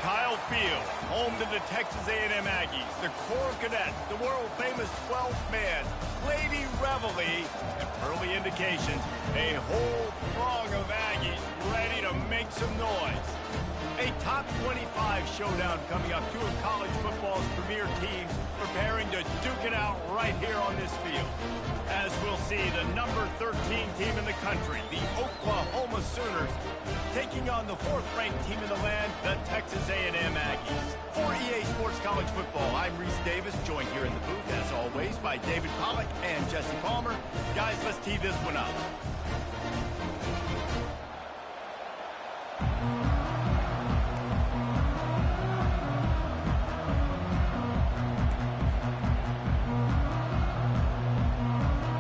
Kyle Field, home to the Texas A&M Aggies, the Corps Cadets, the world-famous 12th man, Lady Reveille, and early indications, a whole throng of Aggies ready to make some noise. A top 25 showdown coming up, two of college football's premier teams preparing to duke it out right here on this field. As we'll see, the number 13 team in the country, the Oklahoma Sooners, taking on the fourth-ranked team in the land, the Texas A&M Aggies. For EA Sports College Football, I'm Reese Davis, joined here in the booth, as always, by David Pollack and Jesse Palmer. Guys, let's tee this one up.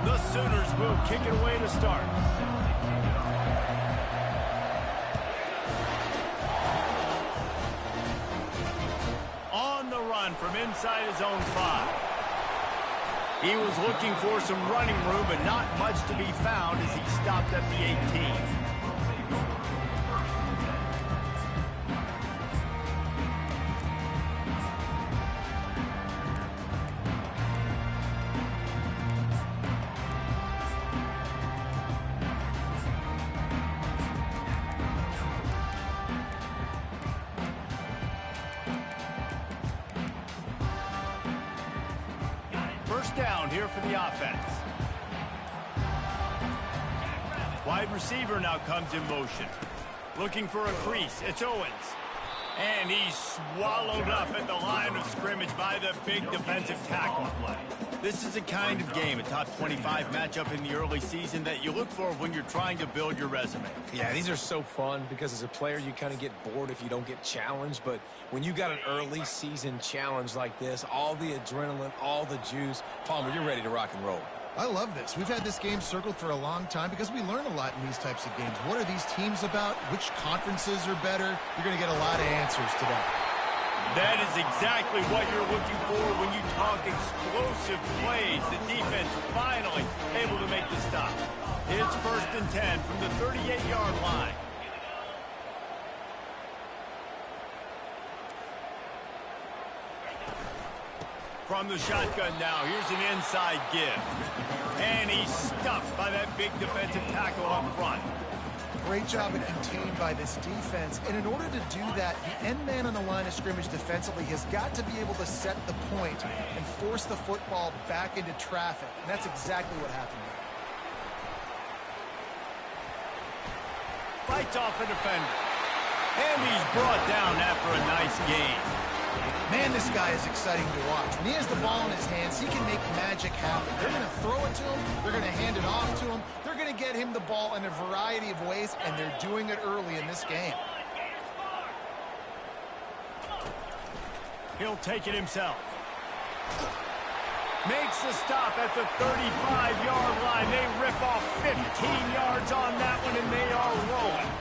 The Sooners will kick it away to start. On the run from inside his own 5. He was looking for some running room, but not much to be found as he stopped at the 18. First down here for the offense. Wide receiver now comes in motion. Looking for a crease. It's Owens. And he's swallowed up at the line of scrimmage by the big defensive tackle. This is the kind of game, a top 25 matchup in the early season, that you look for when you're trying to build your resume. Yeah, these are so fun because as a player, you kind of get bored if you don't get challenged. But when you got an early season challenge like this, all the adrenaline, all the juice, Palmer, you're ready to rock and roll. I love this. We've had this game circled for a long time because we learn a lot in these types of games. What are these teams about? Which conferences are better? You're going to get a lot of answers today. That is exactly what you're looking for when you talk explosive plays. The defense finally able to make the stop. It's 1st and 10 from the 38-yard line. From the shotgun now, here's an inside give. And he's stuffed by that big defensive tackle up front. Great job and contained by this defense. And in order to do that, the end man on the line of scrimmage defensively has got to be able to set the point and force the football back into traffic. And that's exactly what happened there. Fights off a defender. And he's brought down after a nice gain. Man, this guy is exciting to watch. When he has the ball in his hands, he can make magic happen. They're going to throw it to him. They're going to hand it off to him. They're going to get him the ball in a variety of ways, and they're doing it early in this game. He'll take it himself. Makes the stop at the 35-yard line. They rip off 15 yards on that one, and they are rolling.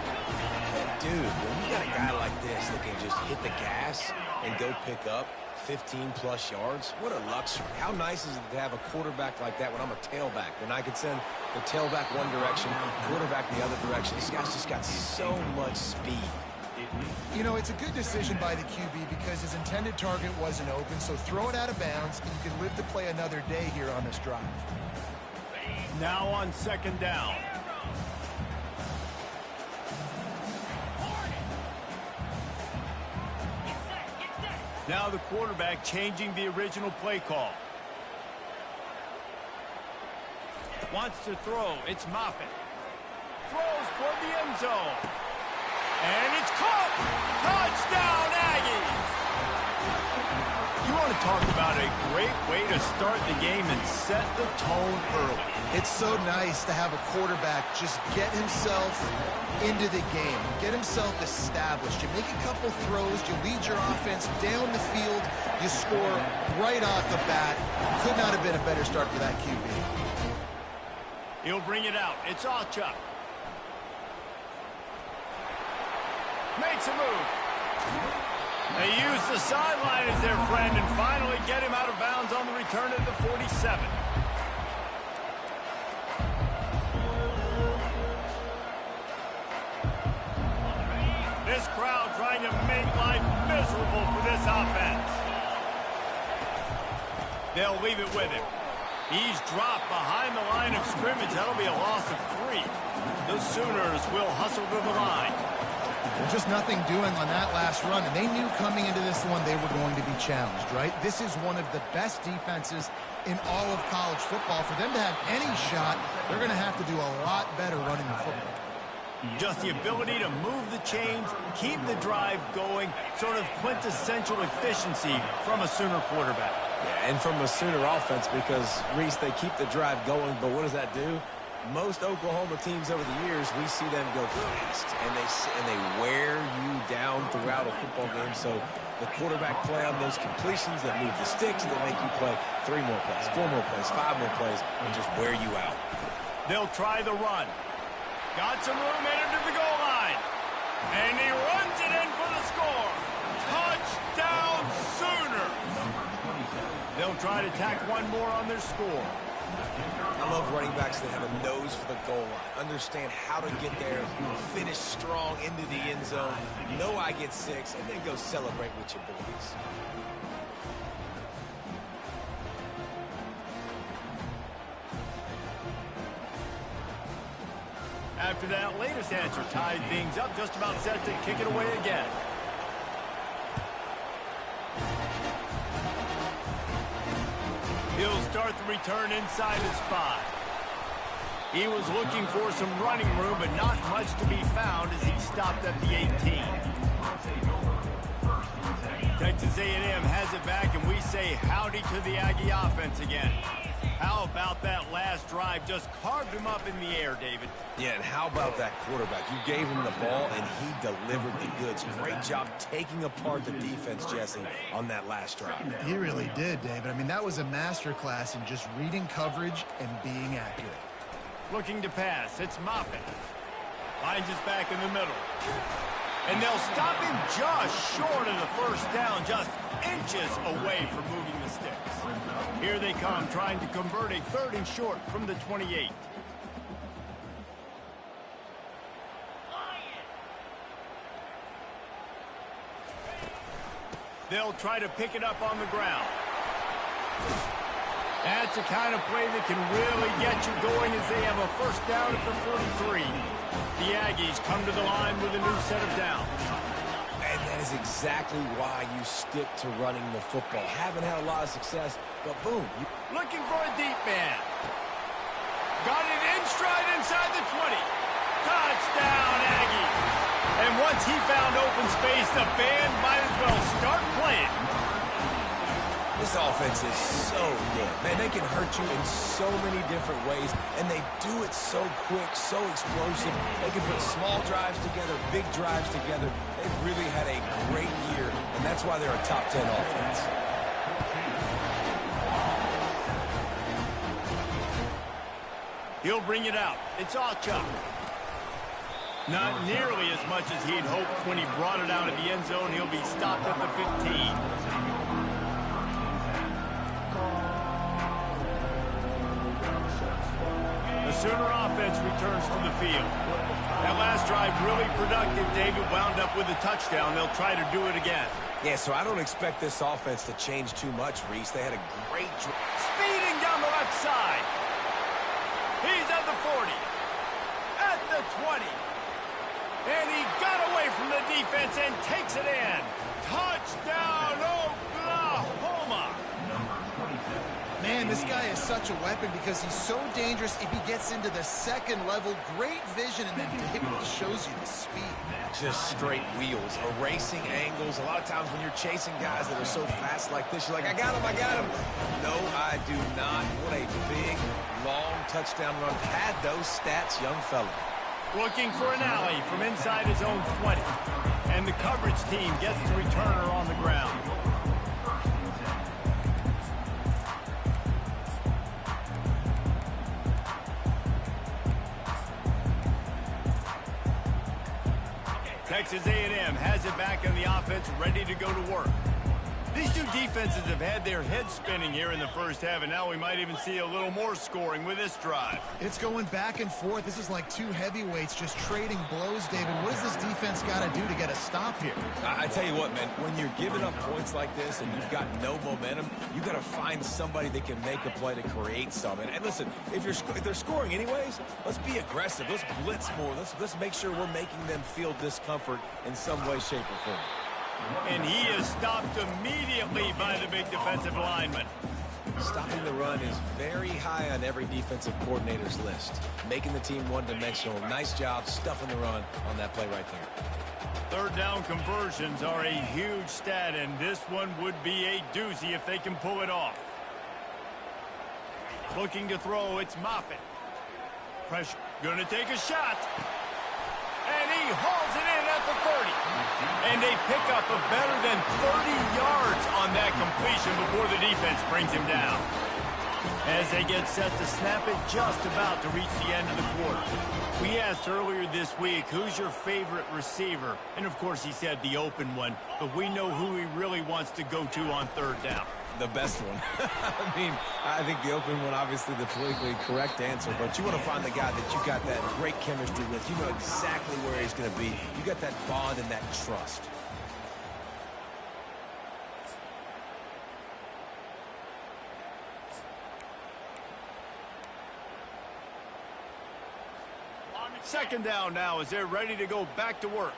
Dude, when you got a guy like this that can just hit the gas and go pick up 15-plus yards, what a luxury. How nice is it to have a quarterback like that when I'm a tailback, when I could send the tailback one direction, quarterback the other direction. This guy's just got so much speed. You know, it's a good decision by the QB because his intended target wasn't open, so throw it out of bounds, and you can live to play another day here on this drive. Now on 2nd down. Now the quarterback changing the original play call. Wants to throw. It's Moffitt. Throws toward the end zone. And it's caught. Touchdown, talk about a great way to start the game and set the tone early. It's so nice to have a quarterback just get himself into the game, get himself established. You make a couple throws, you lead your offense down the field, you score right off the bat. Could not have been a better start for that QB. He'll bring it out. It's Chuck. Makes a move. They use the sideline as their friend and finally get him out of bounds on the return at the 47. This crowd trying to make life miserable for this offense. They'll leave it with him. He's dropped behind the line of scrimmage. That'll be a loss of 3. The Sooners will hustle to the line. There's just nothing doing on that last run, and they knew coming into this one they were going to be challenged, right? This is one of the best defenses in all of college football. For them to have any shot, they're going to have to do a lot better running the football. Just the ability to move the chains, keep the drive going, sort of quintessential efficiency from a Sooner quarterback. Yeah, and from a Sooner offense because, Reese, they keep the drive going, but what does that do? Most Oklahoma teams over the years, we see them go fast, and they wear you down throughout a football game. So the quarterback play on those completions that move the sticks, that make you play 3 more plays, 4 more plays, 5 more plays, and just wear you out. They'll try the run. Got some room headed to the goal line. And he runs it in for the score. Touchdown Sooners. They'll try to tack one more on their score. I love running backs that have a nose for the goal line, understand how to get there, finish strong into the end zone, know I get 6, and then go celebrate with your boys. After that latest answer tied things up, just about set to kick it away again. He'll start the return inside his 5. He was looking for some running room, but not much to be found as he stopped at the 18. Texas A&M has it back, and we say howdy to the Aggie offense again. How about that last drive? Just carved him up in the air, David. Yeah, and how about that quarterback? You gave him the ball, and he delivered the goods. Great job taking apart the defense, Jesse, on that last drive. He really did, David. I mean, that was a masterclass in just reading coverage and being accurate. Looking to pass. It's Moffitt. Finds his back in the middle. And they'll stop him just short of the first down, just inches away from moving the sticks. Here they come, trying to convert a 3rd and short from the 28. They'll try to pick it up on the ground. That's the kind of play that can really get you going as they have a first down at the 43. The Aggies come to the line with a new set of downs. And that is exactly why you stick to running the football. Haven't had a lot of success, but boom. Looking for a deep man. Got it in stride inside the 20. Touchdown, Aggies. And once he found open space, the band might as well start playing. This offense is so good. Man, they can hurt you in so many different ways, and they do it so quick, so explosive. They can put small drives together, big drives together. They've really had a great year, and that's why they're a top 10 offense. He'll bring it out. It's Chuck. Not nearly as much as he'd hoped when he brought it out of the end zone. He'll be stopped at the 15. The Sooner offense returns to the field. That last drive really productive. David wound up with a touchdown. They'll try to do it again. Yeah, so I don't expect this offense to change too much, Reese. They had a great drive. Speeding down the left side. He's at the 40. At the 20. And he got away from the defense and takes it in. Touchdown, Oklahoma. Man, this guy is such a weapon because he's so dangerous if he gets into the second level. Great vision, and then David shows you the speed. Just straight wheels, erasing angles. A lot of times when you're chasing guys that are so fast like this, you're like, I got him, I got him. No, I do not. What a big, long touchdown run. Had those stats, young fella. Looking for an alley from inside his own 20. And the coverage team gets the returner on the ground. Texas A&M has it back on the offense, ready to go to work. These two defenses have had their heads spinning here in the first half, and now we might even see a little more scoring with this drive. It's going back and forth. This is like two heavyweights just trading blows, David. What does this defense got to do to get a stop here? I tell you what, man, when you're giving up points like this and you've got no momentum, you got to find somebody that can make a play to create something. And listen, if they're scoring anyways, let's be aggressive. Let's blitz more. Let's make sure we're making them feel discomfort in some way, shape, or form. And he is stopped immediately by the big defensive lineman. Stopping the run is very high on every defensive coordinator's list. Making the team one-dimensional. Nice job stuffing the run on that play right there. Third down conversions are a huge stat, and this one would be a doozy if they can pull it off. Looking to throw, it's Moffitt. Pressure, gonna take a shot. And he hauls it in at the 30. And they pick up a better than 30 yards on that completion before the defense brings him down. As they get set to snap it, just about to reach the end of the quarter. We asked earlier this week, who's your favorite receiver? And of course he said the open one, but we know who he really wants to go to on third down. The best one. I mean, I think the open one, obviously the politically correct answer, but you want to find the guy that you got that great chemistry with. You know exactly where he's going to be. You got that bond and that trust. Second down now as they're ready to go back to work.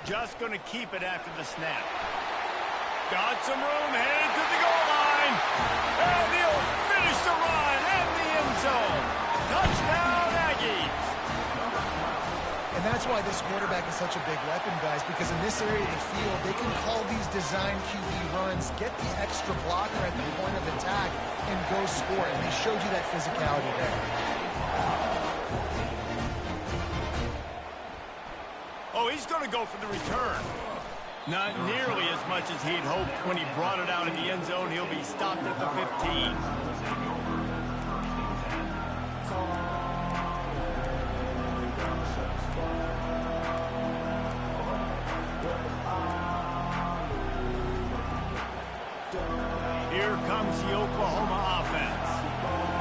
Just going to keep it after the snap. Got some room, headed to the goal line. And he'll finish the run in the end zone. Touchdown, Aggies. And that's why this quarterback is such a big weapon, guys, because in this area of the field, they can call these design QB runs, get the extra blocker at the point of attack, and go score. And they showed you that physicality there. Oh, he's going to go for the return. Not nearly as much as he'd hoped when he brought it out in the end zone. He'll be stopped at the 15. Here comes the Oklahoma offense.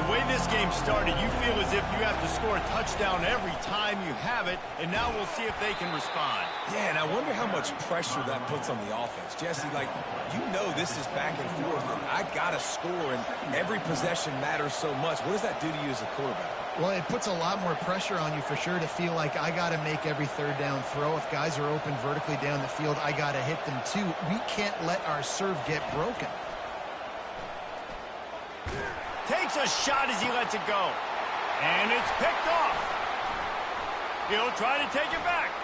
The way this game started, you feel as if you have to score a touchdown every time you have it, and now we'll see if they can respond. Yeah, and I wonder how much pressure that puts on the offense. Jesse, like, you know this is back and forth, and I got to score, and every possession matters so much. What does that do to you as a quarterback? Well, it puts a lot more pressure on you for sure to feel like I got to make every third down throw. If guys are open vertically down the field, I got to hit them too. We can't let our serve get broken. Takes a shot as he lets it go. And it's picked off. He'll try to take it back.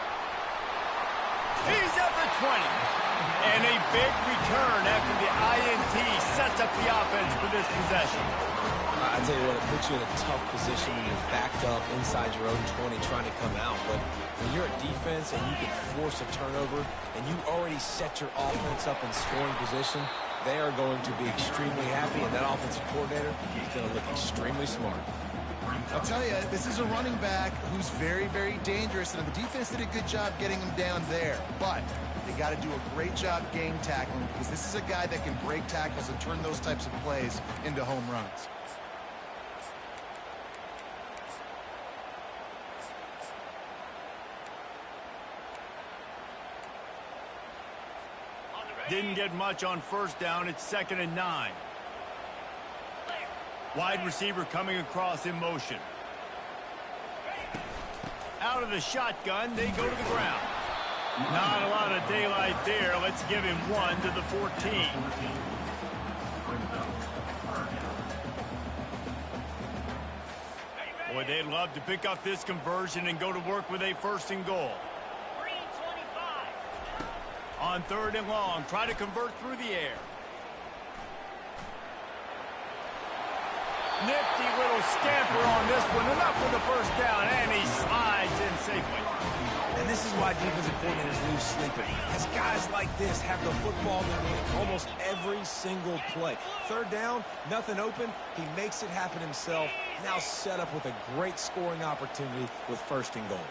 He's at the 20. And a big return after the INT sets up the offense for this possession. I tell you what, it puts you in a tough position when you're backed up inside your own 20 trying to come out. But when you're at defense and you can force a turnover and you already set your offense up in scoring position, they are going to be extremely happy, and that offensive coordinator is going to look extremely smart. I'll tell you, this is a running back who's very, very dangerous, and the defense did a good job getting him down there. But they got to do a great job game tackling, because this is a guy that can break tackles and turn those types of plays into home runs. Didn't get much on first down. It's 2nd and 9. Wide receiver coming across in motion. Out of the shotgun, they go to the ground. Not a lot of daylight there. Let's give him 1 to the 14. Boy, they'd love to pick up this conversion and go to work with a 1st and goal. On 3rd and long, try to convert through the air. Nifty little scamper on this one. Enough for the 1st down, and he slides in safely. And this is why defensive coordinators lose sleep at, as guys like this have the football in their hand almost every single play. 3rd down, nothing open. He makes it happen himself. Now set up with a great scoring opportunity with 1st and goal.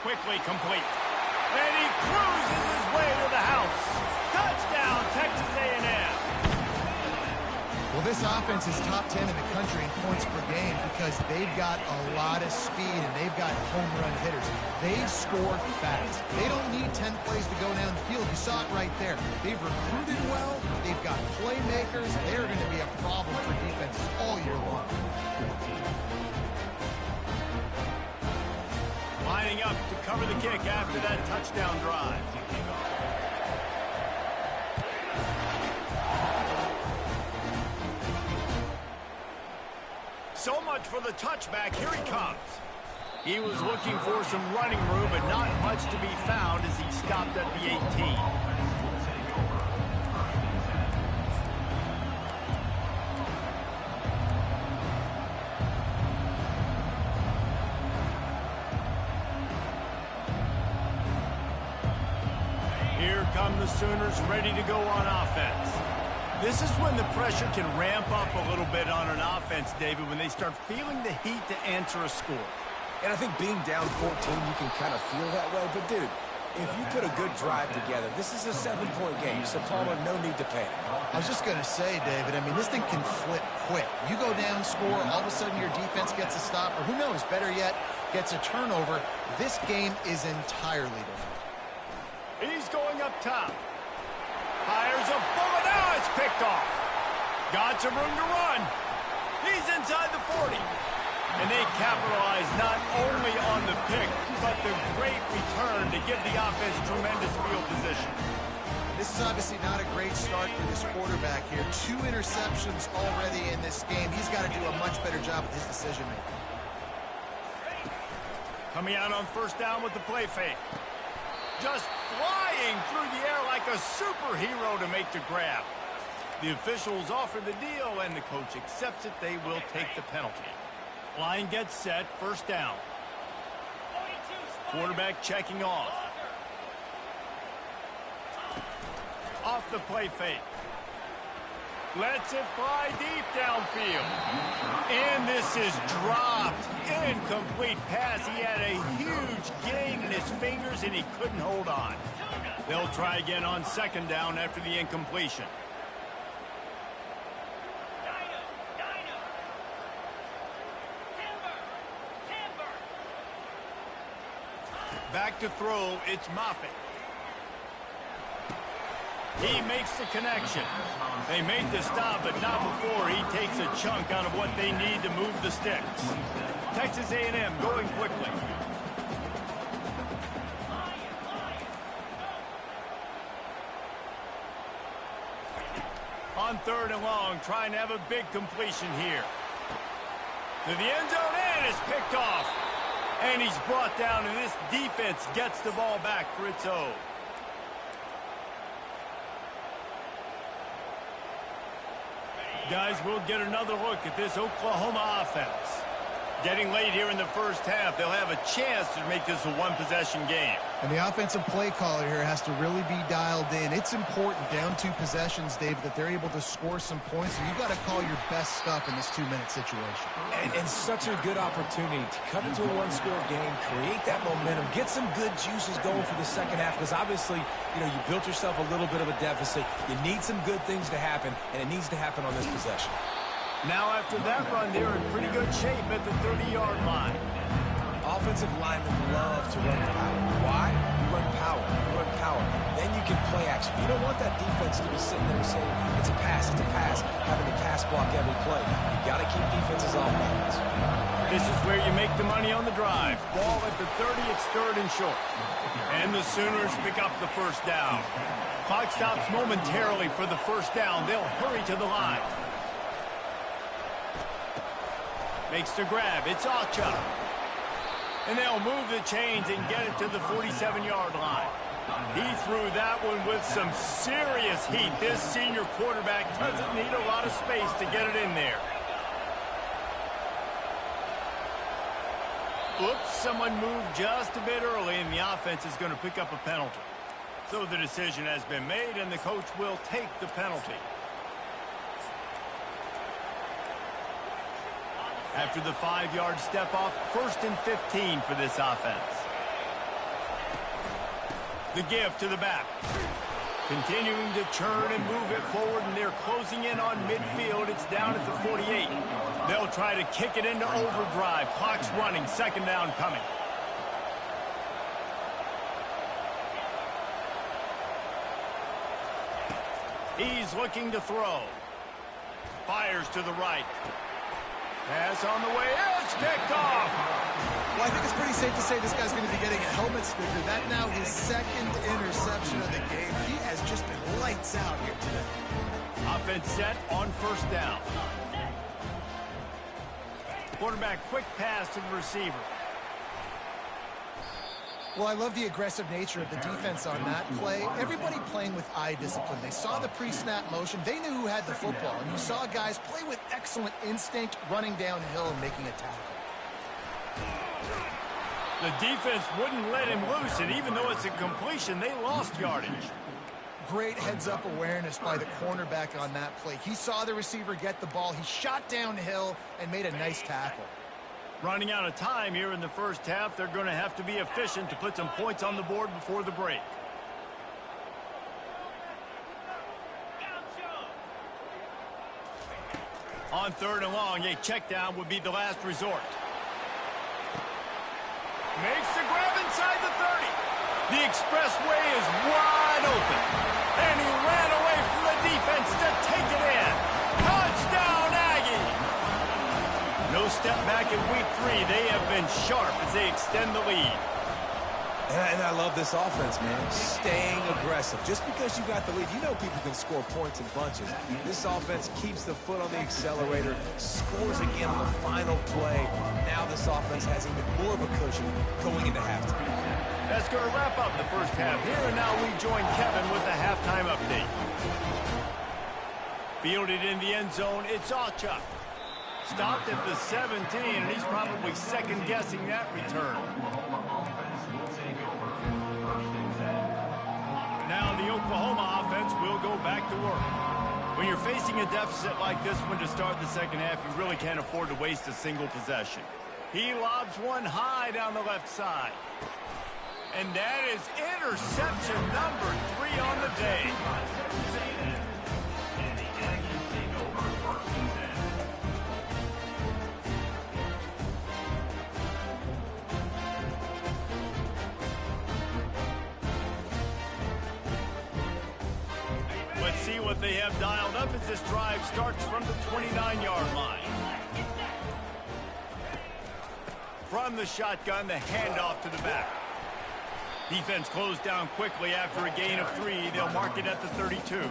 Quickly complete. And he cruises his way to the house. Touchdown, Texas A&M. Well, this offense is top 10 in the country in points per game because they've got a lot of speed and they've got home run hitters. They score fast. They don't need 10 plays to go down the field. You saw it right there. They've recruited well. They've got playmakers. They're going to be a problem for defenses all year long. Lining up to cover the kick after that touchdown drive. So much for the touchback. Here he comes. He was looking for some running room, but not much to be found as he stopped at the 18. Here come the Sooners ready to go on offense. This is when the pressure can ramp up a little bit on an offense, David, when they start feeling the heat to answer a score. And I think being down 14, you can kind of feel that way. But, dude, if you put a good drive together, this is a 7-point game, so Palmer, no need to panic. I was just going to say, David, I mean, this thing can flip quick. You go down, score, all of a sudden your defense gets a stop, or who knows, better yet, gets a turnover. This game is entirely different. He's going up top. Fires a bullet. Now it's picked off. Got some room to run. He's inside the 40. And they capitalize not only on the pick, but the great return to give the offense tremendous field position. This is obviously not a great start for this quarterback here. 2 interceptions already in this game. He's got to do a much better job with his decision-making. Coming out on 1st down with the play fake. Just flying through the air like a superhero to make the grab. The officials offer the deal, and the coach accepts it. They will take the penalty. Line gets set, 1st down. Quarterback checking off. Off the play fake. Lets it fly deep downfield. And this is dropped. Incomplete pass. He had a huge gain in his fingers, and he couldn't hold on. They'll try again on 2nd down after the incompletion. Back to throw, it's Moffitt. He makes the connection. They made the stop, but not before he takes a chunk out of what they need to move the sticks. Texas A&M going quickly. On 3rd and long, trying to have a big completion here. To the end zone, and it's picked off. And he's brought down, and this defense gets the ball back for its own. Guys, we'll get another look at this Oklahoma offense. Getting late here in the 1st half, they'll have a chance to make this a 1-possession game. And the offensive play caller here has to really be dialed in. It's important down 2 possessions, Dave, that they're able to score some points. So you've got to call your best stuff in this 2-minute situation. And such a good opportunity to cut into a 1-score game, create that momentum, get some good juices going for the 2nd half, because obviously, you know, you built yourself a little bit of a deficit. You need some good things to happen, and it needs to happen on this possession. Now after that run, they're in pretty good shape at the 30-yard line. Offensive linemen love to run power. Why? You run power. You run power. Then you you can play action. You don't want that defense to be sitting there saying, it's a pass, having to pass block every play. You got to keep defenses off balance. This is where you make the money on the drive. Ball at the 30, it's 3rd and short. And the Sooners pick up the first down. Clock stops momentarily for the first down. They'll hurry to the line. Makes the grab. It's Acha. And they'll move the chains and get it to the 47-yard line. He threw that one with some serious heat. This senior quarterback doesn't need a lot of space to get it in there. Oops, someone moved just a bit early, and the offense is going to pick up a penalty. So the decision has been made, and the coach will take the penalty. After the 5-yard step-off, 1st and 15 for this offense. The give to the back. Continuing to churn and move it forward, and they're closing in on midfield. It's down at the 48. They'll try to kick it into overdrive. Clock's running. 2nd down coming. He's looking to throw. Fires to the right. Pass on the way. It's picked off. Well, I think it's pretty safe to say this guy's going to be getting a helmet sticker. That now his 2nd interception of the game. He has just been lights out here today. Offense set on 1st down. Quarterback quick pass to the receiver. Well, I love the aggressive nature of the defense on that play. Everybody playing with eye discipline. They saw the pre-snap motion. They knew who had the football. And you saw guys play with excellent instinct, running downhill and making a tackle. The defense wouldn't let him loose, and even though it's a completion, they lost yardage. Great heads-up awareness by the cornerback on that play. He saw the receiver get the ball. He shot downhill and made a nice tackle. Running out of time here in the first half, they're going to have to be efficient to put some points on the board before the break. On 3rd and long, a check down would be the last resort. Makes the grab inside the 30. The expressway is wide open. And he ran away from the defense to take it in. Touchdown, Aggie! No step back in week 3. They have been sharp as they extend the lead. And I love this offense, man. Staying aggressive. Just because you got the lead, you know people can score points in bunches. This offense keeps the foot on the accelerator, scores again on the final play. Now this offense has even more of a cushion going into halftime. That's going to wrap up the first half here, and now we join Kevin with the halftime update. Fielded in the end zone, it's Acha. Stopped at the 17, and he's probably second-guessing that return. Now the Oklahoma offense will go back to work. When you're facing a deficit like this one to start the second half, you really can't afford to waste a single possession. He lobs one high down the left side. And that is interception number 3 on the day. Let's see what they have dialed up as this drive starts from the 29-yard line. From the shotgun, the handoff to the back. Defense closed down quickly after a gain of 3. They'll mark it at the 32.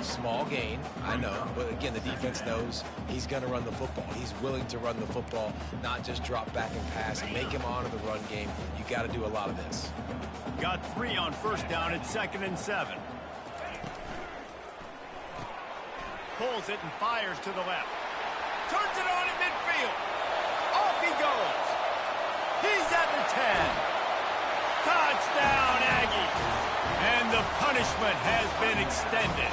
Small gain, I know. But again, the defense knows he's going to run the football. He's willing to run the football, not just drop back and pass and make him honor the run game. You got to do a lot of this. Got 3 on first down at 2nd and 7. Pulls it and fires to the left. Turns it on at midfield. Off he goes. He's at the 10. Touchdown, Aggie. And the punishment has been extended.